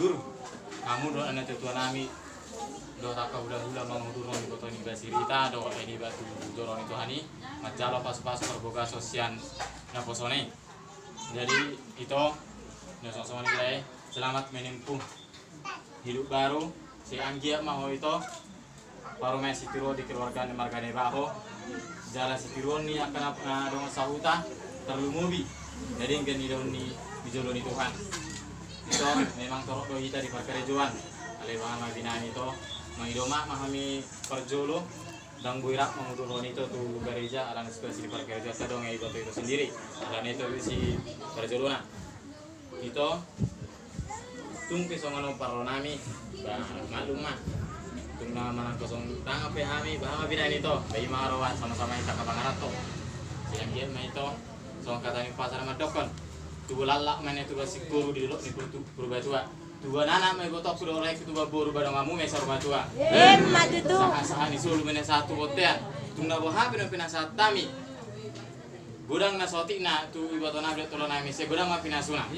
mundur kamu do anak tetua nami do tak hula-hula mangudurong di kota ini basirita do ini batu dorong itu hani macalo pas-pas terbuka sosial na posone. Jadi itu nyosok-nyosok nilai selamat menempuh hidup baru si Anggia mau itu baru main situro di keluarga margane baho jalan situro ni akan dong sauta terlumubi jadi ingin idoni dijoloni Tuhan itu memang torok do kita di perkerejuan ale bahama binani itu mangidoma mahami perjolo dan buirak menguduroni itu tu gereja alang spesial di perkerejuan sedong itu sendiri dan itu si perjolona itu tung pisongan parlo nami bah malum mah tung nama manang kosong tang ape hami bahama binani itu bayi marawan sama-sama kita kapangarat to siang dia mah itu soal kata ni pasar madokon tu lalak mana tu basi guru di lok ni purba tua dua nana me gotok sudah oleh itu baru badang kamu mesar batua maju tuh sah ni sulu mena satu hotel tung na boha pina satu tami gudang na soti na tu ibato na blet tolona mi se gudang ma pinasuna